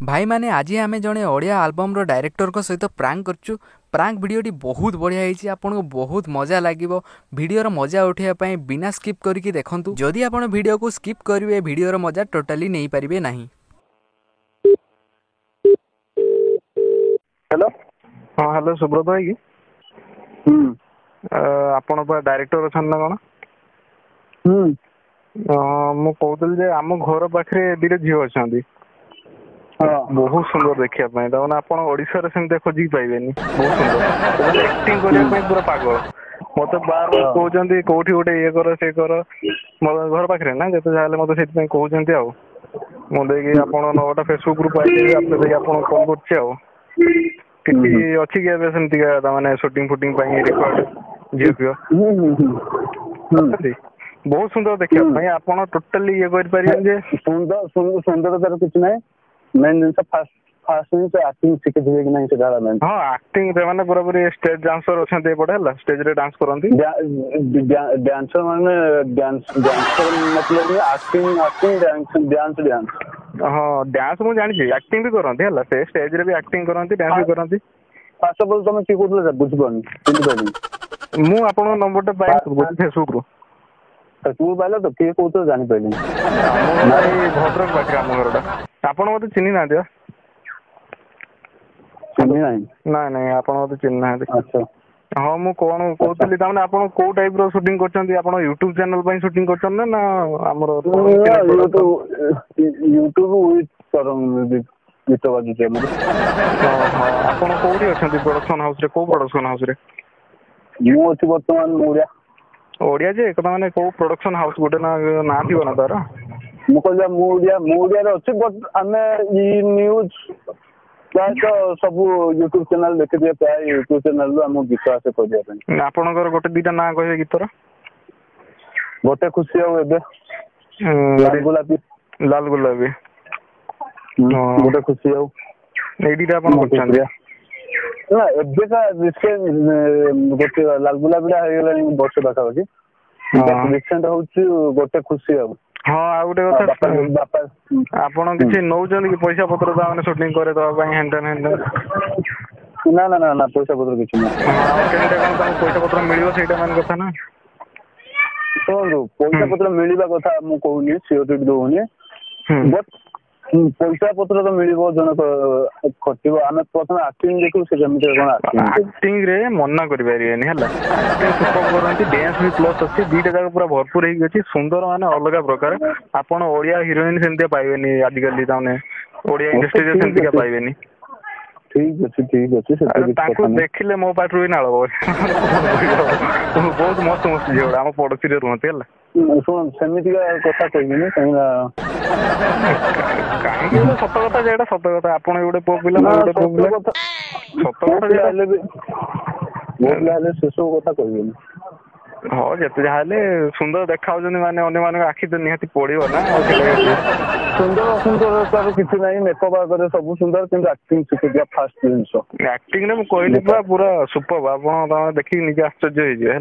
भाई माने आज आम जड़े ओडिया आल्बम डायरेक्टर को सहित प्रांक करचु। प्रांक वीडियोटी बहुत बढ़िया होती आपको बहुत मजा लगे। वीडियोर मजा उठाइवाई बिना स्किप करके देखूँ। जदि आप वीडियो को स्किप करेंगे वीडियोर मजा टोटाली नहीं पारे ना। हेलो हाँ हेलो सुब्रत भाई कि आपण डायरेक्टर अच्छा ना कौन मु कहूँ आम घर पाखे दी झील अच्छा बहुत सुंदर देखापी तक आप ओडिशा खोजिक पाइबे बहुत सुंदर एक्टिंग करने पूरा पागल मत बार बार कहते कौटी गोटे ये कर से कर घर पाखे ना जिते जहाँ मत से कहते मुझे आप नंबरटा फेसबुक रू पाई कॉल कर किसी अच्छी क्या सेमती माने शूटिंग फुटिंग रिकॉर्ड झील फील बहुत सुंदर देखा आप टोटाली ये कर सुंदर सुंदरतार कुछ ना मेन जिन फास्ट फास्ट एक्टिंग शिखी कि नहीं से हाँ एक्टिंग माने पूरा पूरी स्टेज डांसर अच्छा एपटे है स्टेज रे डांस करती डांसर माने डांसर मतलब एक्टिंग एक्टिंग डांस डांस हाँ डांस मुझे जानी एक्टिंग भी करती है से स्टेज रे भी एक्टिंग करती डांस भी करती। फर्स्ट ऑफ ऑल तुम की कहते बुझी मु आप नंबरटा पाई फेसबुक रू फेसबुक पाइल तो किए कहते जानी पाइल भद्रक पाखे आम घरटा आप मत चिन्ह ना ना ना आप मत चिन्ह ना हाँ मुझे कौन कहती आप कौ टाइप शूटिंग कर यूट्यूब चैनल पर शूटिंग कर ना आमर यूट्यूब गीत बाजुचे आप कौटी अच्छा प्रोडक्शन हाउस कौ प्रोडक्शन हाउस मुझे बर्तमान ओडिया ओडिया जे माने कौ प्रोडक्शन हाउस गोटे ना थी ना तार मुझे अच्छे बट आम न्यूज प्राय तो सब यूट्यूब चैनल देखिए प्राय यूट्यूब चैनल आम गीत आसे करने आपणकर गोटे दीटा ना कहे गीतर गोटे खुशी लाल गुलाबी गोटे खुशी ना एबेका गोटे लाल गुलाबीटा हो वर्ष पाखापाखि रिसेंट हूँ गोटे खुशी हाँ आ गोटे कथा आपड़ किसी नौ कि पैसा पत्र मैंने शूटिंग करे ना ना ना ना पैसा पत्र किसी पैसा पत्र मिल मैंने कथा ना शुणु पैसा पत्र मिलवा कथा मुझे कहूनी सिओरिटी दौनी बट पैसा पत्र तो मिल जन खटो आम प्रथम आक्टिंग देखू से आक्टिंग रे मना करें है सुपर करती डांस भी प्लस अच्छी दीटा जाक पूरा भरपूर होगी सुंदर माने अलग प्रकार आपड़ ओडिया हिरोइन सेमती पाइबे आजिकल ओडिया इंडस्ट्री सेमती पाइबे ठीक अच्छे देखिले मो पार्टी भी नाल बहुत मस्त मस्त झील आम पड़ोसी रुहती है शुण सेमती कथा कहनी कहीं सत कथा जेटा सत कथा आप गोटे पुओ पिला सत कथा से सब कथा कहनी हाँ जिते जहाँ सुंदर देखा माने अन्य मान आखि तो निहाती पड़ो ना सुंदर असुंदर किसी ना मेकअप आगे सब सुंदर कि एक्टिंग शिखी फास्ट जिनस एक्टिंग ने कहली पूरा सुपर आप देखिए निजे आश्चर्य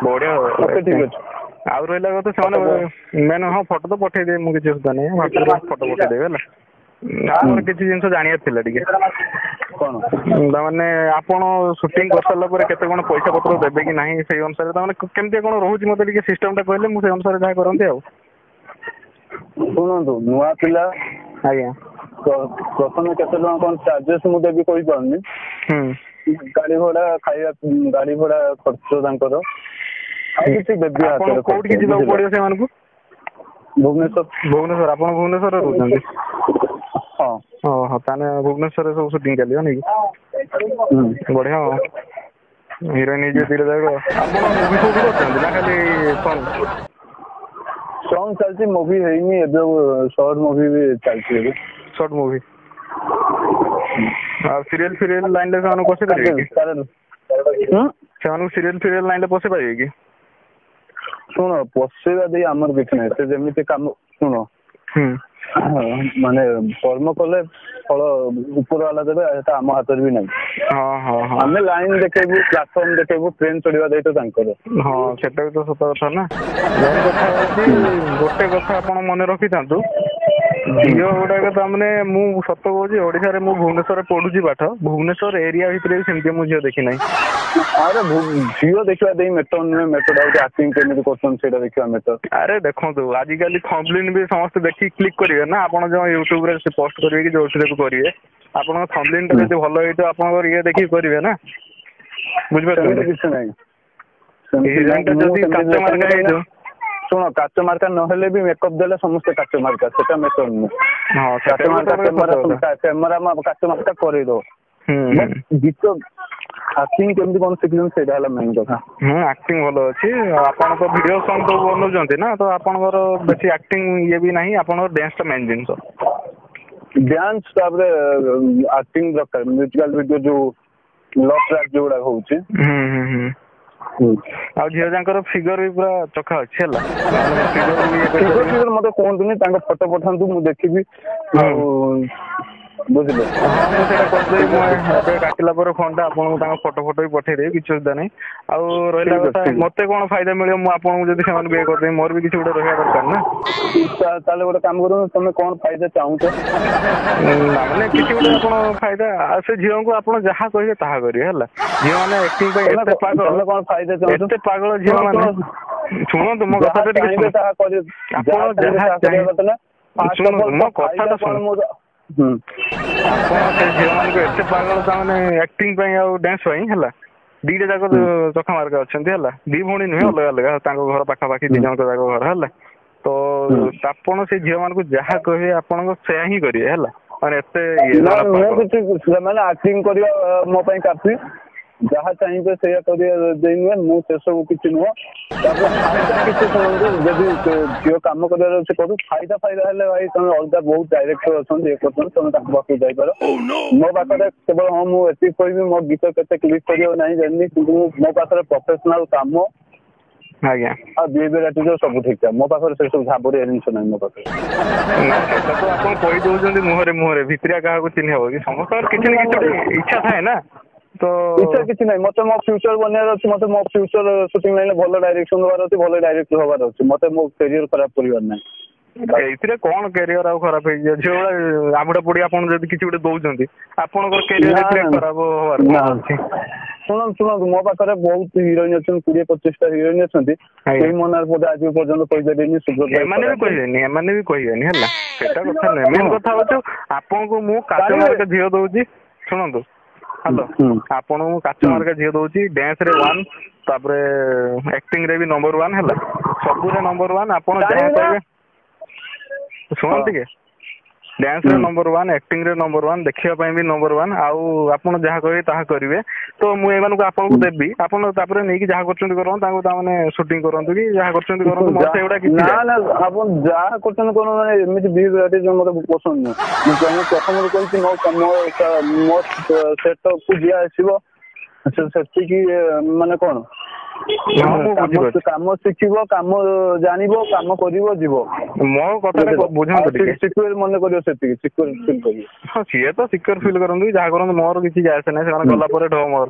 बढ़िया ठीक अच्छे आउ रहा कथा से मेन हाँ फोटो तो पठेदे मुझे किसी सुधा नहीं फोटो पठेदेवी है किसी जिन जाना माने आप शूटिंग कर सारा केते कौन पैसा पत्र देवे कि नहीं से अनुसार केमती कौन रोचे मत सिस्टम टा कहले मुझे अनुसार जहाँ करते शुणु नुआ पिला आज्ञा प्रथम केते कौन चार्जेस मुझे भी कही पारनी गाड़ी भड़ा खाଇବା गाड़ी भड़ा खर्च कौटी जावाक पड़ो से भुवनेश्वर आप भुवनेश्वर रोचे हाँ हाँ ताने भुवनेश्वर सब शूटिंग चलिए नहीं बढ़िया हिरोइन धीरे धीरे आप मुवी सब करते ना खाली सॉन्ग चलती मूवी है शॉर्ट मूवी भी चलती शॉर्ट मूवी सीरियल फीरियल लाइन से पशे पारे सीरियल लाइन पशे पारे कि शुण पशेवा दे आमर किसी ना से जमी कम शुण माने कर्म कले फल ऊपर वाला देवे आम हाथ भी नहीं आम लाइन देखेबू प्लाटफर्म देखेबू ट्रेन चढ़ा दायित्व हाँ सेटा भी तो सत कथा ना कथा गोटे कथा आप मन रखी था ଝିଅ ଗୁଡାକ ତାମାନେ ମୁଁ ସତ କହୁଛି ଓଡିଶାରେ ମୁଁ ଭୁବନେଶ୍ୱରରେ ପଢୁଛି ପାଠ ଭୁବନେଶ୍ୱର ଏରିଆ ଭିତରେ ବି ସେମିତି ମୁଁ ଝିଅ ଦେଖି ନାହିଁ। ଆରେ ଝିଅ ଦେଖିବା ଦେଇ ମେଟର ନୁହେଁ ମେଟର ହଉଛି ଆକ୍ଟିଂ କେମିତି କରୁଛନ୍ତି ସେଇଟା ଦେଖିବା ମେଟର। ଆରେ ଦେଖନ୍ତୁ ଆଜିକାଲି ଥମ୍ବନେଲ୍ ବି ସମସ୍ତେ ଦେଖିକି କ୍ଲିକ୍ କରିବେ ନା ଆପଣ ଯୋଉ ୟୁଟ୍ୟୁବ ରେ ପୋଷ୍ଟ କରିବେ କି ଯୋଉଥିରେ ବି କରିବେ ଆପଣଙ୍କ ଥମ୍ବନେଲ୍ ଟା ଯଦି ଭଲ ହେଇଥିବ ଆପଣଙ୍କର ଇଏ ଦେଖିକି କରିବେ ନା ବୁଝିପାରୁଛନ୍ତି। କିଛି ନାହିଁ ଯଦି କାଚ ମାର୍କା ହେଇଥିବ ଶୁଣ କାଚ ମାର୍କା ନହେଲେ ବି ମେକଅପ୍ ଦେଲେ ସମସ୍ତେ କାଚ ମାର୍କା ସେଟା ମେଟର ନୁହେଁ। କାଚ ମାର୍କା କ୍ୟାମେରା କାଚ ମାର୍କା କରେଇଦବ ଗୀତ ଆକ୍ଟିଂ କେମିତି କଣ ଶିଖିଛନ୍ତି ସେଇଟା ହେଲା ମେନ୍ କଥା। ଆକ୍ଟିଂ ଭଲ ଅଛି ଆପଣଙ୍କ ଭିଡିଓ ସଙ୍ଗ ସବୁ ବନଉଛନ୍ତି ନା ତ ଆପଣଙ୍କର ବେଶୀ ଆକ୍ଟିଂ ଇଏ ବି ନାହିଁ ଆପଣଙ୍କର ଡ୍ୟାନ୍ସ ଟା ମେନ୍ ଜିନିଷ। ଡ୍ୟାନ୍ସ ତାପରେ ଆକ୍ଟିଂ ଦରକାର ମ୍ୟୁଜିକାଲ ଭିଡିଓ ଯୋଉ ଲଭ୍ ଟ୍ରାକ୍ ଯୋଉଗୁଡା ହଉଛି। ଆଉ ଝିଅ ଯାଙ୍କର ଫିଗର ବି ପୁରା ଚକା ଅଛି ହେଲା ଫିଗର ମତେ କୁହନ୍ତୁନି ତାଙ୍କ ଫଟୋ ପଠାନ୍ତୁ ମୁଁ ଦେଖିବି ଆଉ ବୁଝିଲେ। ହଁ ମୁଁ ସେଇଟା କରିଦେବି ମୁଁ ଏବେ କାଟିଲା ପରେ ଫୋନ୍ ଟା ଆପଣଙ୍କୁ ତାଙ୍କ ଫଟୋ ବି ପଠେଇଦେବି କିଛି ଅସୁବିଧା ନାହିଁ। ଆଉ ରହିଲା କଥା ମତେ କଣ ଫାଇଦା ମିଳିବ ମୁଁ ଆପଣଙ୍କୁ ଯଦି ସେମାନଙ୍କୁ ଇଏ କରିଦେବି ମୋର ବି କିଛି ଗୋଟେ ରହିବା ଦରକାର ନା। ତାହେଲେ ଗୋଟେ କାମ କରନ୍ତୁ ତମେ କଣ ଫାଇଦା ଚାହୁଁଛ? ମାନେ କିଛି ଗୋଟେ ଆପଣ ଫାଇଦା ସେ ଝିଅଙ୍କୁ ଆପଣ ଯାହା କହିବେ ତାହା କରିବେ ହେଲା। ଝିଅ ମାନେ ଆକ୍ଟିଂ ପାଇଁ ଏତେ ପାଗଳ ଏତେ ପାଗଳ ଝିଅ ମାନେ ଶୁଣନ୍ତୁ ମୋ କଥା ଟିକେ ଆପଣ ଶୁଣନ୍ତୁ ମୋ କଥାଟା ଶୁଣନ୍ତୁ ଆପଣ ସେ ଝିଅ ମାନଙ୍କୁ ଏତେ ପାଗଳ ତାମାନେ ଆକ୍ଟିଂ ପାଇଁ ଆଉ ଡ୍ୟାନ୍ସ ପାଇଁ ହେଲା ଦିଟା ଯାକ ଚକା ମାର୍କା ଅଛନ୍ତି ହେଲା ଦି ଭଉଣୀ ନୁହେଁ ଅଲଗା ଅଲଗା ତାଙ୍କ ଘର ପାଖାପାଖି ଦି ଜଣଙ୍କ ଯାକ ଘର ହେଲା ତ ଆପଣ ସେ ଝିଅ ମାନଙ୍କୁ ଯାହା କହିବେ ଆପଣଙ୍କ ସେୟା ହିଁ କରିବେ ହେଲା ମାନେ ଏତେ ସେମାନେ ଆକ୍ଟିଂ କରିବା ମୋ ପାଇଁ କାଫି ଯାହା ଚାହିଁବେ ସେଇଆ କରିବା ଦେଇ ନୁହେଁ ମୁଁ ସେସବୁ କିଛି ନୁହଁ। ତାପରେ ଫାଇଦା କିଛି ଶୁଣନ୍ତୁ ଯଦି ଝିଅ କାମ କରିବାର ଅଛି କରୁ ଫାଇଦା ହେଲେ ଭାଇ ତମେ ଅଲଗା ବହୁତ ଡାଇରେକ୍ଟର ଅଛନ୍ତି ଇଏ କରୁଛନ୍ତି ତମେ ତାଙ୍କ ପାଖକୁ ଯାଇପାର। ମୋ ପାଖରେ କେବଳ ହଁ ମୁଁ ଏତିକି କହିବି ମୋ ଗୀତ କେତେ କ୍ଲିକ୍ କରିବ ନାହିଁ ଜାଣିନି କିନ୍ତୁ ମୋ ପାଖରେ ପ୍ରଫେସନାଲ କାମ ଆଜ୍ଞା ଆଉ ବିହେଭିୟର ଆଟିଟ୍ୟୁଡ ସବୁ ଠିକ ଠାକ ମୋ ପାଖରେ ସେ ସବୁ ଝାବଡିଆ ଜିନିଷ ନାହିଁ ମୋ ପାଖରେ। ସେଟା ତ ଆପଣ କହିଦଉଛନ୍ତି ମୁହଁରେ ଭିତରିଆ କାହାକୁ ଚିହ୍ନି ହବ କି ସମସ୍ତଙ୍କର କିଛି ନା କିଛି ଗୋଟେ ଇଚ୍ଛା ଥାଏ ନା ତ ଇଚ୍ଛା କିଛି ନାହିଁ ମତେ ମୋ ଫ୍ୟୁଚର ବନିବାର ଅଛି ମତେ ମୋ ଫ୍ୟୁଚର ସୁଟିଂ ଲାଇନରେ ଭଲ ଡାଇରେକ୍ସନ ହବାର ଅଛି ଭଲ ଡାଇରେକ୍ଟର ହବାର ଅଛି ମତେ ମୋ କ୍ୟାରିୟର ଖରାପ କରିବାର ନାହିଁ। ଏଇଥିରେ କଣ କ୍ୟାରିୟର ଆଉ ଖରାପ ହେଇଯିବ ଝିଅ ଭଳିଆ ଆବୁଡା ପଡି ଆପଣ ଯଦି କିଛି ଗୋଟେ ଦଉଛନ୍ତି ଆପଣଙ୍କର କ୍ୟାରିୟର ଏଥିରେ ଖରାପ ହବାର କଣ ଅଛି। ଶୁଣନ୍ତୁ ମୋ ପାଖରେ ବହୁତ ହିରୋଇନ ଅଛନ୍ତି 20-25ଟା ହିରୋଇନ ଅଛନ୍ତି ସେଇ ମନରେ ବୋଧେ ଆଜି ପର୍ଯ୍ୟନ୍ତ କହିପାରିବେନି ଏମାନେ ବି କହିବେନି ହେଲା ସେଟା କଥା ନୁହେଁ ମେନ୍ କଥା ହଉଛି ଆପଣଙ୍କୁ ମୁଁ କାଚ ମାର୍କା ଝିଅ ଦଉଛି ଶୁଣନ୍ତୁ ହ୍ୟାଲୋ ଆପଣଙ୍କୁ ମୁଁ କାଚ ମାର୍କା ଝିଅ ଦଉଛି ଡ୍ୟାନ୍ସ ରେ 1 ତାପରେ ଆକ୍ଟିଂ ରେ ବି ନମ୍ବର 1 ହେଲା ସବୁରେ ନମ୍ବର 1 ଆପଣ ଯାହା କହିବେ ଶୁଣନ୍ତୁ ଟିକେ ଡ୍ୟାନ୍ସ ରେ ନମ୍ବର 1 ଆକ୍ଟିଂ ରେ ନମ୍ବର 1 ଦେଖିବା ପାଇଁ ବି ନମ୍ବର 1 ଆଉ ଆପଣ ଯାହା କହିବେ ତାହା କରିବେ ତ ମୁଁ ଏମାନଙ୍କୁ ଆପଣଙ୍କୁ ଦେବି ଆପଣ ତାପରେ ନେଇକି ଯାହା କରୁଛନ୍ତି କରନ୍ତୁ ତାଙ୍କୁ ତାମାନେ ସୁଟିଂ କରନ୍ତୁ କି ଯାହା କରୁଛନ୍ତି କରନ୍ତୁ ମୋର ସେଗୁଡା କିଛି ଆପଣ ଯାହା କରୁଛନ୍ତି କରନ୍ତୁ ମାନେ ଏମିତି ବିହେଭିୟର ମତେ ପସନ୍ଦ ନୁହେଁ ମୁଁ ପ୍ରଥମରୁ କହିଛି ମୋ ସେଟଅପ୍ କୁ ଯିଏ ଆସିବ ସେତିକି ମାନେ କଣ କାମ ଶିଖିବ କାମ ଜାଣିବ କାମ କରିବ ଯିବ ମୋ କଥାଟା ବୁଝନ୍ତୁ ଟିକେ ସିକ୍ୟୁର ମନେ କରିବ ସେତିକି ସିକ୍ୟୁର ଫିଲ୍ କରିବ। ହଁ ସିଏ ତ ସିକ୍ୟୁର ଫିଲ୍ କରନ୍ତୁ ଯାହା କରନ୍ତୁ ମୋର କିଛି ଯାଏ ଆସେ ନାହିଁ ସେମାନେ ଗଲା ପରେ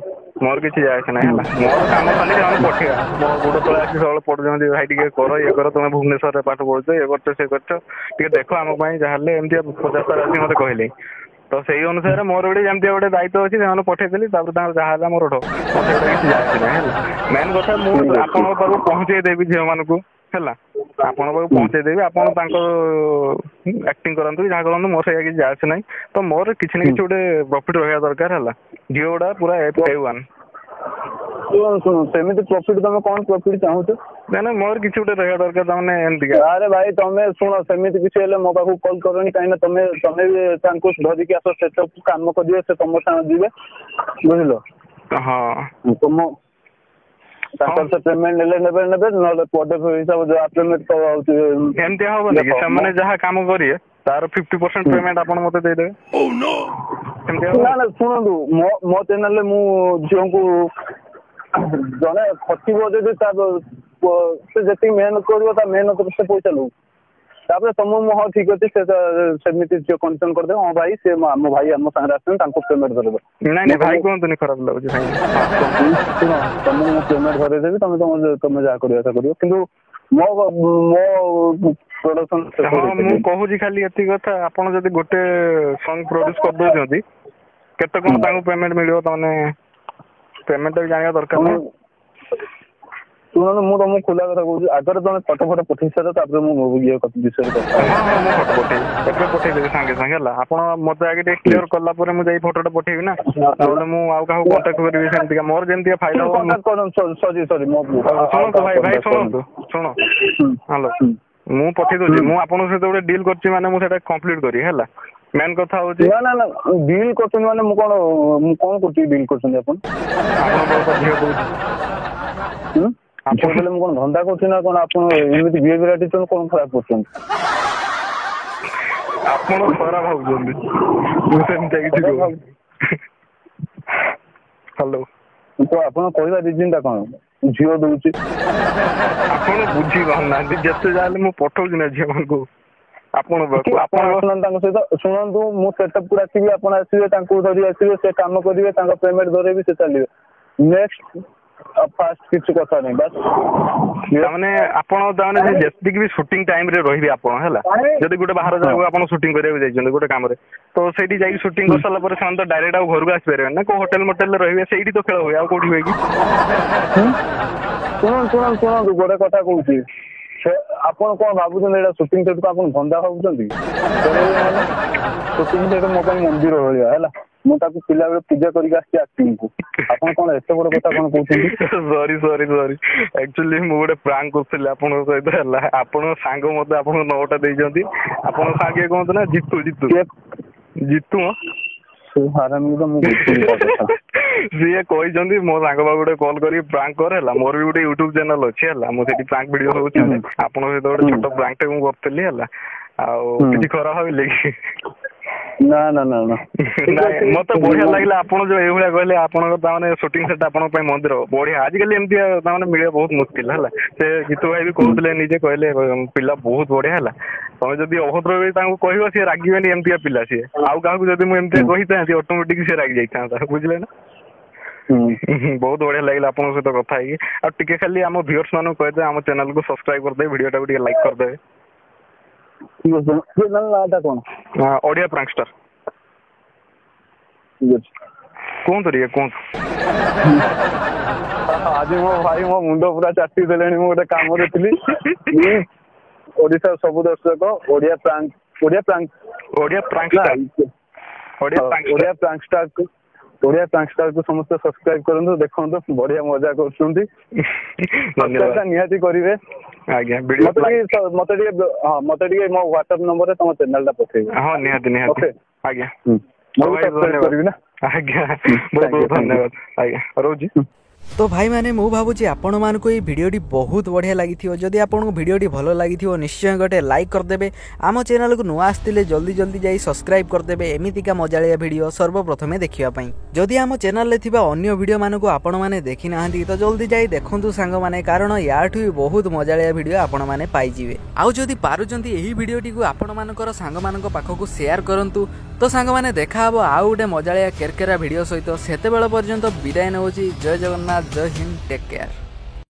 ମୋର କିଛି ଯାଏ ଆସେ ନାହିଁ ହେଲା ମୋର କାମ ଖାଲି ସେମାନେ ପଠେଇବା ମୋ ଗୋଡ ତଳେ ଆସି ସବୁବେଳେ ପଡୁଛନ୍ତି ଭାଇ ଟିକେ କର ଇଏ କର ତମେ ଭୁବନେଶ୍ୱରରେ ପାଠ ପଢୁଛ ଇଏ କରୁଛ ସେ କରୁଛ ଟିକେ ଦେଖ ଆମ ପାଇଁ ଯାହାହେଲେ ଏମିତି 50 ଆସି ମତେ କହିଲେ ତ ସେଇ ଅନୁସାରେ ମୋର ଗୋଟେ ଯେମିତି ଗୋଟେ ଦାୟିତ୍ୱ ଅଛି ସେମାନେ ପଠେଇଦେଲି ତାପରେ ତାଙ୍କର ଯାହା ହେଲା ମୋର ମତେ ଗୋଟେ କିଛି ଯାଏ ଆସେ ନାହିଁ ହେଲା ମେନ୍ କଥା ମୁଁ ଆପଣଙ୍କ ପାଖକୁ ପହଞ୍ଚେଇ ଦେବି ଝିଅ ମାନଙ୍କୁ ହେଲା ଆପଣଙ୍କ ପାଖକୁ ପହଞ୍ଚେଇଦେବି ଆପଣ ତାଙ୍କ ଆକ୍ଟିଂ କରନ୍ତୁ ଯାହା କରନ୍ତୁ ମୋର ସେଇଆ କିଛି ଯାଏ ଆସେ ନାହିଁ ତ ମୋର କିଛି ନା କିଛି ଗୋଟେ ପ୍ରଫିଟ୍ ରହିବା ଦରକାର ହେଲା ଝିଅ ଗୁଡା ପୁରା A1 ଶୁଣ ସେମିତି ପ୍ରଫିଟ୍ ତମେ କଣ ପ୍ରଫିଟ୍ ଚାହୁଁଛ ନା ମୋର କିଛି ଗୋଟେ ରହିବା ଦରକାର ତାମାନେ ଏମିତି ଆରେ ଭାଇ ତମେ ଶୁଣ ସେମିତି କିଛି ହେଲେ ମୋ ପାଖକୁ କଲ୍ କରନି କାହିଁକିନା ତମେ ବି ତାଙ୍କୁ ଧରିକି ଆସ ସେସବୁ କାମ କରିବେ ସେ ତମ ସାଙ୍ଗେ ଯିବେ ବୁଝିଲ ହଁ ତମ ତାଙ୍କର ସେ ପେମେଣ୍ଟ ନେବେ ନହେଲେ ପଦକ ହିସାବ ଯୋଉ ପେମେଣ୍ଟ ହଉଛି ଏମିତି ହବନି କି ସେମାନେ ଯାହା କାମ କରିବେ ତାର 50% ପେମେଣ୍ଟ ଆପଣ ମତେ ଦେଇଦେବେ ନା ଶୁଣନ୍ତୁ ମୋ ଚ୍ୟାନେଲରେ ମୁଁ ଝିଅଙ୍କୁ ଜଣେ ଖଟିବ ଯଦି ସେ ଯେତିକି ମେହନତ କରିବ ତା ମେହନତ ସେ ପଇସା ନଉ ତାପରେ ତମ ହଁ ଠିକ ଅଛି ସେ ସେମିତି ଝିଅ କଣ୍ଡିସନ କରିଦେବ ହଁ ଭାଇ ସେ ଆମ ଭାଇ ଆମ ସାଙ୍ଗରେ ଆସିଛନ୍ତି ତାଙ୍କୁ ପେମେଣ୍ଟ କରିଦେବ ନାଇଁ ଭାଇ କୁହନ୍ତୁନି ଖରାପ ଲାଗୁଛି ଭାଇ ଶୁଣ ତମକୁ ମୁଁ ପେମେଣ୍ଟ ଧରେଇଦେବି ତମେ ଯାହା କରିବା କଥା କରିବ କିନ୍ତୁ ମୋ प्रोडक्शन ହଁ ମୁଁ କହୁଛି ଖାଲି ଏତିକି କଥା ଆପଣ ଯଦି ଗୋଟେ ସଙ୍ଗ ପ୍ରୋଡ୍ୟୁସ କରିଦଉଛନ୍ତି କେତେ କଣ ତାଙ୍କୁ ପେମେଣ୍ଟ ମିଳିବ ତାମାନେ ପେମେଣ୍ଟ ବି ଜାଣିବା ଦରକାର ନା ଶୁଣନ୍ତୁ ମୁଁ ତମକୁ ଖୋଲା କଥା କହୁଛି ଆଗରେ ତମେ ଫଟୋ ପଠେଇ ସାର ତାପରେ ମୁଁ ଇଏ ବିଷୟରେ କଥା ହଁ ହଁ ମୁଁ ଫଟୋ ପଠେଇବି ଏବେ ପଠେଇଦେବି ସାଙ୍ଗେ ସାଙ୍ଗେ ହେଲା ଆପଣ ମତେ ଆଗେ ଟିକେ କ୍ଲିୟର କଲା ପରେ ମୁଁ ଯାଇ ଫଟୋଟା ପଠେଇବି ନା ନହେଲେ ମୁଁ ଆଉ କାହାକୁ କଣ୍ଟାକ୍ଟ କରିବି ସେମିତିକା ମୋର ଯେମିତିକା ଫାଇଦା ହବ ସରି ଶୁଣନ୍ତୁ ଭାଇ ଶୁଣନ୍ତୁ ଶୁଣ ହ୍ୟାଲୋ ମୁଁ ପଠେଇ ଦଉଛି ମୁଁ ଆପଣଙ୍କ ସହିତ ଗୋଟେ ଡିଲ୍ କରୁଛି ମାନେ ମୁଁ ସେଟା କମ୍ପ୍ଲିଟ କରିବି ହେଲା ମେନ୍ କଥା ହଉଛି ନା ଡିଲ୍ କରୁଛନ୍ତି ମାନେ ମୁଁ କଣ କରୁଛି ଡିଲ୍ କରୁଛନ୍ତି ଆପଣ ଆପଣଙ୍କ ଝିଅ କହୁଛି ଆପଣ କହିଲେ ମୁଁ କଣ ଧନ୍ଦା କରୁଛି ନା କଣ ଆପଣ ଏମିତି ବିହେଭିୟର ଆଟିଟ୍ୟୁଡ କଣ ଖରାପ କରୁଛନ୍ତି ଆପଣ ଖରାପ ଭାବୁଛନ୍ତି ମୁଁ ସେମିତି କିଛି କହୁନି ହ୍ୟାଲୋ ତ ଆପଣ କହିବା ରିଜିନ୍ ଟା କଣ ଝିଅ ଦଉଛି ଆପଣ ବୁଝି ପାରୁନାହାନ୍ତି ଯେତେ ଯାହେଲେ ମୁଁ ପଠଉଛି ନା ଝିଅ ମାନଙ୍କୁ ଆପଣ ତାଙ୍କ ସହିତ ଶୁଣନ୍ତୁ ମୁଁ ସେଟଅପ୍ କୁ ଆସିବି ଆପଣ ଆସିବେ ତାଙ୍କୁ ଧରି ଆସିବେ ସେ କାମ କରିବେ ତାଙ୍କ ପେମେଣ୍ଟ ଧରେଇବି ସେ ଚାଲିବେ ନେକ୍ସଟ ଫାଷ୍ଟ କିଛି କଥା ନାହିଁ ବାସ୍ ତାମାନେ ଆପଣ ତାମାନେ ଯେତିକି ବି ସୁଟିଂ ଟାଇମ ରେ ରହିବେ ଆପଣ ହେଲା ଯଦି ଗୋଟେ ବାହାର ଜାଗାକୁ ଆପଣ ସୁଟିଂ କରିବାକୁ ଯାଇଛନ୍ତି ଗୋଟେ କାମରେ ତ ସେଇଠି ଯାଇକି ସୁଟିଂ କରିସାରିଲା ପରେ ସେମାନେ ତ ଡାଇରେକ୍ଟ ଆଉ ଘରକୁ ଆସିପାରିବେନି ନା କୋଉ ହୋଟେଲ ମୋଟେଲରେ ରହିବେ ସେଇଠି ତ ଖେଳ ହୁଏ ଆଉ କୋଉଠି ହୁଏ କି ଶୁଣନ୍ତୁ ଗୋଟେ କଥା କହୁଛି ଆପଣ କଣ ଭାବୁଛନ୍ତି ଏଇଟା ସୁଟିଂ ସେଟ୍ ଆପଣ ଧନ୍ଦା ଭାବୁଛନ୍ତି ସୁଟିଂ ସେଟ୍ ମୋ ପାଇଁ ମନ୍ଦିର ଭଳିଆ ହେଲା ମୁଁ ତାକୁ ପିଲାବେଳେ ପୂଜା କରିକି ଆସିଛି ଆକ୍ଟିଂକୁ ଆପଣ କଣ ଏତେ ବଡ କଥା କଣ କହୁଛନ୍ତି ସରି ଆକ୍ଚୁଆଲି ମୁଁ ଗୋଟେ ପ୍ରାଙ୍କ କରୁଥିଲି ଆପଣଙ୍କ ସହିତ ହେଲା ଆପଣଙ୍କ ସାଙ୍ଗ ମତେ ଆପଣଙ୍କ ନଅଟା ଦେଇଛନ୍ତି ଆପଣଙ୍କ ସାଙ୍ଗ କୁହନ୍ତୁ ନା ଜିତୁ ସିଏ କହିଛନ୍ତି ମୋ ସାଙ୍ଗ ପାଖକୁ ଗୋଟେ କଲ୍ କରି ପ୍ରାଙ୍କ କର ହେଲା ମୋର ବି ଗୋଟେ ୟୁଟ୍ୟୁବ ଚ୍ୟାନେଲ ଅଛି ହେଲା ମୁଁ ସେଠି ପ୍ରାଙ୍କ ଭିଡିଓ ସବୁ ଛାଡେ ଆପଣଙ୍କ ସହିତ ଗୋଟେ ଛୋଟ ପ୍ରାଙ୍କ ଟେ ମୁଁ କରିଥିଲି ହେଲା ଆଉ କିଛି ଖରାପ ଭାବିଲେ କି ନା ମତେ ବଢିଆ ଲାଗିଲା ଆପଣ ଯୋଉ ଏଇଭଳିଆ କହିଲେ ଆପଣଙ୍କ ତାମାନେ ସୁଟିଂ ସେଟା ଆପଣଙ୍କ ପାଇଁ ମନ୍ଦିର ବଢିଆ ଆଜିକାଲି ଏମିତି ତାମାନେ ମିଳିବା ବହୁତ ମୁସ୍କିଲ ହେଲା ସେ ଗୀତୁ ଭାଇ ବି କହୁଥିଲେ ନିଜେ କହିଲେ ପିଲା ବହୁତ ବଢିଆ ହେଲା ତମେ ଯଦି ଅଭଦ୍ର ବି ତାଙ୍କୁ କହିବ ସିଏ ରାଗିବେନି ଏମିତିଆ ପିଲା ସିଏ ଆଉ କାହାକୁ ଯଦି ମୁଁ ଏମିତିଆ କହିଥାନ୍ତି ଅଟୋମେଟିକ ସିଏ ରାଗି ଯାଇଥାନ୍ତା ବୁଝିଲେ ନା ବହୁତ ବଢିଆ ଲାଗିଲା ଆପଣଙ୍କ ସହିତ କଥା ହେଇକି ଆଉ ଟିକେ ଖାଲି ଆମ ଭିଉଅର୍ସ ମାନଙ୍କୁ କହିଦେବେ ଆମ ଚ୍ୟାନେଲ କୁ ସବସ୍କ୍ରାଇବ କରିଦେବେ ଭିଡିଓ ଟାକୁ ଟିକେ ଲାଇକ୍ କରିଦେବେ ଓଡିଆ ପ୍ରାଙ୍କଷ୍ଟର କୁହନ୍ତୁ ଟିକେ କୁହନ୍ତୁ ଆଜି ମୋ ଭାଇ ମୋ ମୁଣ୍ଡ ପୁରା ଚାଟି ଦେଲେଣି ମୁଁ ଗୋଟେ କାମରେ ଥିଲି ଓଡିଶାର ସବୁ ଦର୍ଶକ ଓଡିଆ ପ୍ରାଙ୍କଷ୍ଟାର କୁ ସମସ୍ତେ ସବସ୍କ୍ରାଇବ କରନ୍ତୁ ଦେଖନ୍ତୁ ବଢିଆ ମଜା କରୁଛନ୍ତି ନିହାତି କରିବେ ଆଜ୍ଞା ମତେ ଟିକେ ମୋ ହ୍ୱାଟ୍ସଆପ ନମ୍ବରରେ ତମ ଚ୍ୟାନେଲ ଟା ପଠେଇବେ ହଁ ନିହାତି ଆଜ୍ଞା କରିବି ନା ଆଜ୍ଞା ବହୁତ ଧନ୍ୟବାଦ ଆଜ୍ଞା ରହୁଛି तो भाई मैंने मु भावुची आपण मानक ये भिडियोटी बहुत बढ़िया लगी जदि आपको भिडियोटी भल लगी निश्चय गोटे लाइक करदे आम चैनल को नुआ आसते जल्दी जल्दी जाई सब्सक्राइब करदे एमितिका मजालिया भिडियो सर्वप्रथमे देखियापाई जदि आम चैनल अन्य भिडियो मानक आपण मैंने देखी ना तो जल्दी जाई देखंतु सांग माने कारण याठू भी बहुत मजालिया भिडियो आपण मैंने पाइजिवे आउ जदि पारुचंती एही भिडियोटी को आपण मानकर सांग मानक पाखकु शेयर करंतु तो सांग माने देखा हबो आउ गोटे मजालिया केरकेरा भिडियो सहित सेतेबेल पर्यंत विदाय नउची जय जगन्नाथ जय Hind take care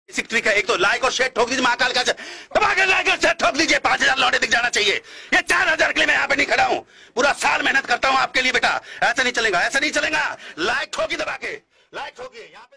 basic trick है एक तो लाइक और शेयर ठोक दीजिए महाकाल का दबाकर लाइक और शेयर ठोक दीजिए 5000 लौटे दिख जाना चाहिए ये 4000 के लिए मैं यहाँ पे नहीं खड़ा हूँ पूरा साल मेहनत करता हूँ आपके लिए बेटा ऐसा नहीं चलेगा लाइक ठोकी दबा के लाइक ठोकी यहाँ पे